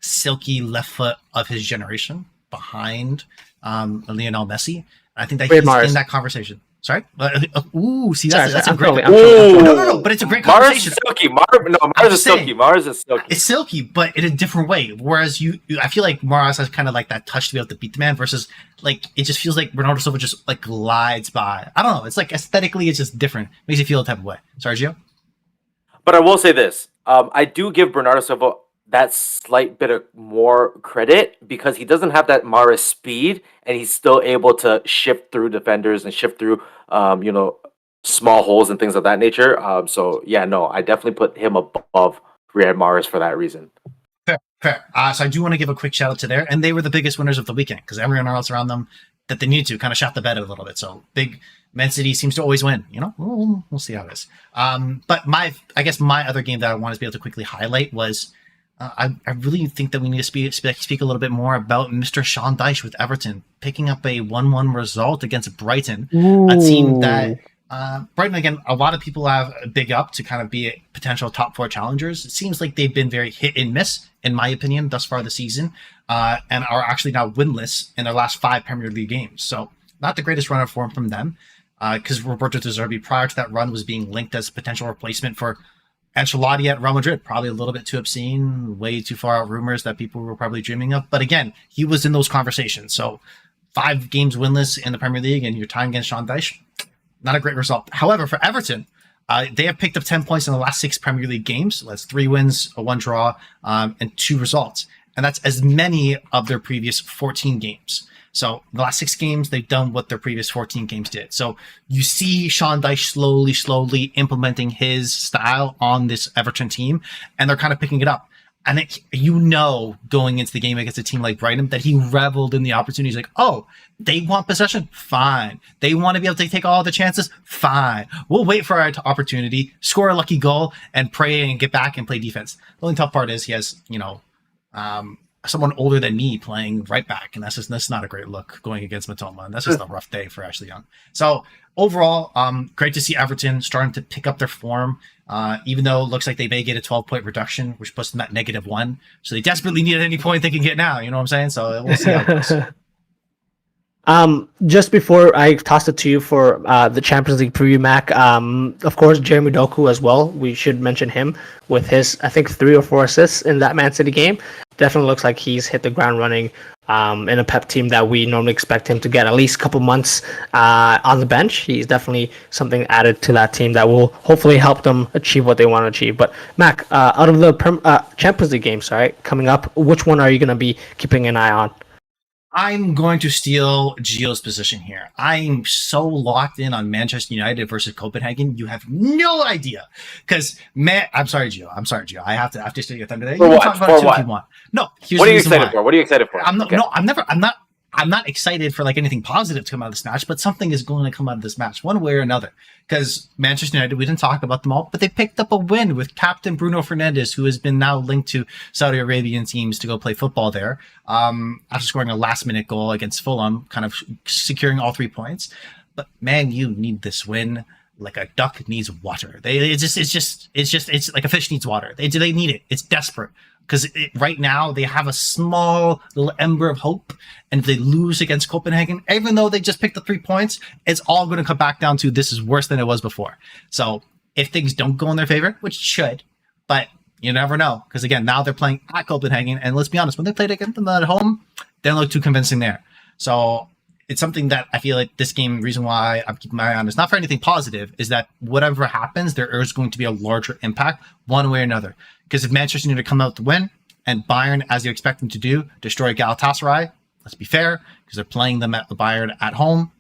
silky left foot of his generation behind Lionel Messi? I think that he's in that conversation. Sorry? See, that's a great... No, but it's a great conversation. Mars is silky. Mars is silky. It's silky, but in a different way. Whereas I feel like Mars has kind of like that touch to be able to beat the man versus it just feels like Bernardo Silva just glides by. I don't know. It's aesthetically, it's just different. Makes you feel a type of way. Sorry, Gio? But I will say this. I do give Bernardo Silva that slight bit of more credit because he doesn't have that Mahrez speed, and he's still able to shift through defenders and shift through, small holes and things of that nature. I definitely put him above Riyad Mahrez for that reason. Fair. So I do want to give a quick shout out to there, and they were the biggest winners of the weekend because everyone else around them that they need to kind of shot the bed a little bit. So big Man City seems to always win. We'll see how it is. But my other game that I wanted to be able to quickly highlight was. I really think that we need to speak a little bit more about Mr. Sean Dyche with Everton picking up a 1-1 result against Brighton, a team that Brighton, again, a lot of people have a big up to kind of be potential top 4 challengers. It seems like they've been very hit and miss, in my opinion, thus far this season, and are actually now winless in their last 5 Premier League games. So not the greatest run of form from them, because Roberto De Zerbi, prior to that run, was being linked as a potential replacement for Ancelotti at Real Madrid, probably a little bit too obscene, way too far out rumors that people were probably dreaming of. But again, he was in those conversations. So 5 games winless in the Premier League and you're tying against Sean Dyche, not a great result. However, for Everton, they have picked up 10 points in the last 6 Premier League games. So that's 3 wins, a 1 draw, and 2 results. And that's as many of their previous 14 games. So the last 6 games, they've done what their previous 14 games did. So you see Sean Dyche slowly implementing his style on this Everton team, and they're kind of picking it up. And going into the game against a team like Brighton, that he reveled in the opportunities. Like, oh, they want possession? Fine. They want to be able to take all the chances? Fine. We'll wait for our opportunity, score a lucky goal, and pray and get back and play defense. The only tough part is he has, someone older than me playing right back, and that's not a great look going against Matoma, and that's just a rough day for Ashley Young. So overall, great to see Everton starting to pick up their form, even though it looks like they may get a 12-point reduction, which puts them at -1. So they desperately need any point they can get now. You know what I'm saying? So we'll see how it goes. Just before I toss it to you for the Champions League preview, Mac, of course, Jeremy Doku as well. We should mention him with his, I think, 3 or 4 assists in that Man City game. Definitely looks like he's hit the ground running in a Pep team that we normally expect him to get at least a couple months on the bench. He's definitely something added to that team that will hopefully help them achieve what they want to achieve. But Mac, out of the Champions League games, coming up, which one are you going to be keeping an eye on? I'm going to steal Gio's position here. I'm so locked in on Manchester United versus Copenhagen. You have no idea. Because, I'm sorry, Gio. I have to steal your thunder today. For what? For what? No. What are you excited for? What are you excited for? I'm not excited for anything positive to come out of this match, but something is going to come out of this match one way or another. Because Manchester United, we didn't talk about them all, but they picked up a win with captain Bruno Fernandes, who has been now linked to Saudi Arabian teams to go play football there, after scoring a last-minute goal against Fulham, kind of securing all 3 points. But man, you need this win like a duck needs water. It's like a fish needs water. They need it. It's desperate. because right now they have a small little ember of hope, and if they lose against Copenhagen, even though they just picked the 3 points, it's all going to come back down to this is worse than it was before. So if things don't go in their favor, which it should, but you never know, because again, now they're playing at Copenhagen, and let's be honest, when they played against them at home, they don't look too convincing there. So it's something that I feel like this game, reason why I'm keeping my eye on, is not for anything positive, is that whatever happens, there is going to be a larger impact one way or another. Because if Manchester United come out to win, and Bayern, as you expect them to do, destroy Galatasaray, let's be fair, because they're playing them at the Bayern at home,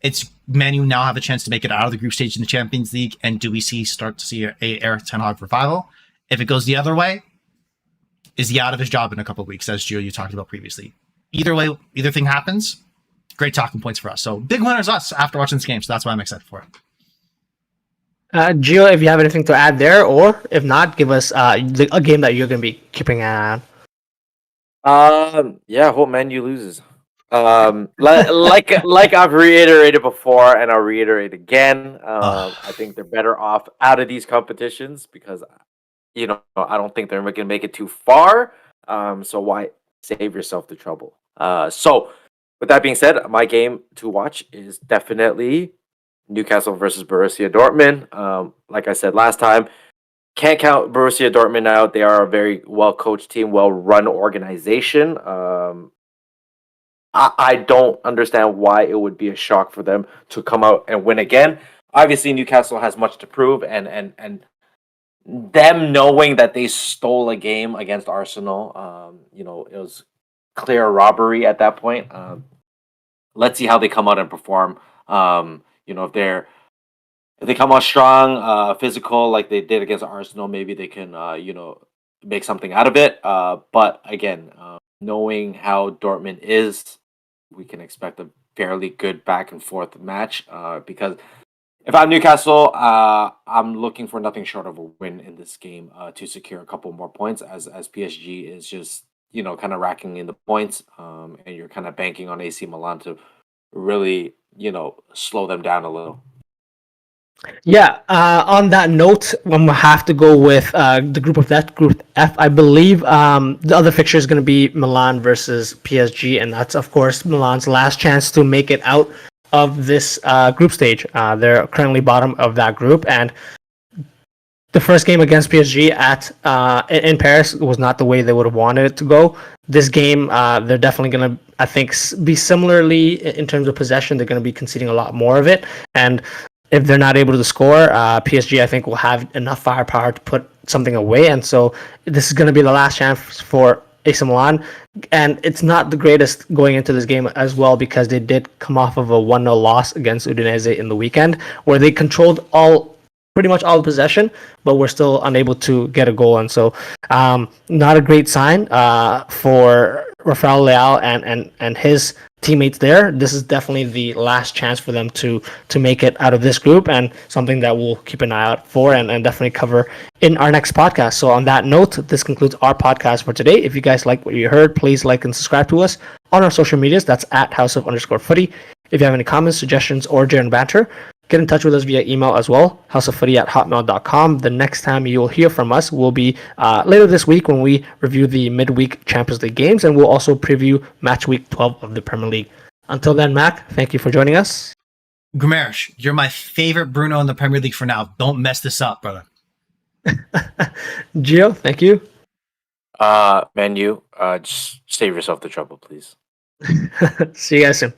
it's Man U now have a chance to make it out of the group stage in the Champions League, and do we start to see a Erik ten Hag revival? If it goes the other way, is he out of his job in a couple of weeks, as Gio, you talked about previously? Either way, either thing happens, great talking points for us. So big winners us after watching this game. So that's why I'm excited for it. Gio, if you have anything to add there, or if not, give us a game that you're going to be keeping an eye on. Yeah, hope Man U loses. Like I've reiterated before, and I'll reiterate again. I think they're better off out of these competitions because, I don't think they're going to make it too far. So why save yourself the trouble? So with that being said, my game to watch is definitely Newcastle versus Borussia Dortmund. Like I said last time, can't count Borussia Dortmund out. They are a very well-coached team, well-run organization. I don't understand why it would be a shock for them to come out and win again. Obviously, Newcastle has much to prove, and them knowing that they stole a game against Arsenal, it was clear robbery at that point. Let's see how they come out and perform. If they come out strong, physical like they did against Arsenal, maybe they can make something out of it. But again, knowing how Dortmund is, we can expect a fairly good back and forth match. Because if I'm Newcastle, I'm looking for nothing short of a win in this game to secure a couple more points, as PSG is just kind of racking in the points, and you're kind of banking on AC Milan to really slow them down a little. Yeah, on that note, I'm going to have to go with the group F. I believe the other fixture is going to be Milan versus PSG, and that's, of course, Milan's last chance to make it out of this group stage. They're currently bottom of that group, and the first game against PSG in Paris was not the way they would have wanted it to go. This game, they're definitely going to, I think, be similarly in terms of possession. They're going to be conceding a lot more of it, and if they're not able to score, PSG, I think, will have enough firepower to put something away. And so this is going to be the last chance for AC Milan. And it's not the greatest going into this game as well, because they did come off of a 1-0 loss against Udinese in the weekend, where they controlled pretty much all the possession, but were still unable to get a goal. And so not a great sign for Rafael Leao and his teammates there. This is definitely the last chance for them to make it out of this group, and something that we'll keep an eye out for and definitely cover in our next podcast. So on that note, this concludes our podcast for today. If you guys like what you heard, please like and subscribe to us on our social medias. That's at @house_of_footy. If you have any comments, suggestions, or general banter, get in touch with us via email as well, houseoffooty@hotmail.com. The next time you will hear from us will be later this week, when we review the midweek Champions League games, and we'll also preview match week 12 of the Premier League. Until then, Mac, thank you for joining us. Gumersh, you're my favorite Bruno in the Premier League for now. Don't mess this up, brother. Gio, thank you. Man U, just save yourself the trouble, please. See you guys soon.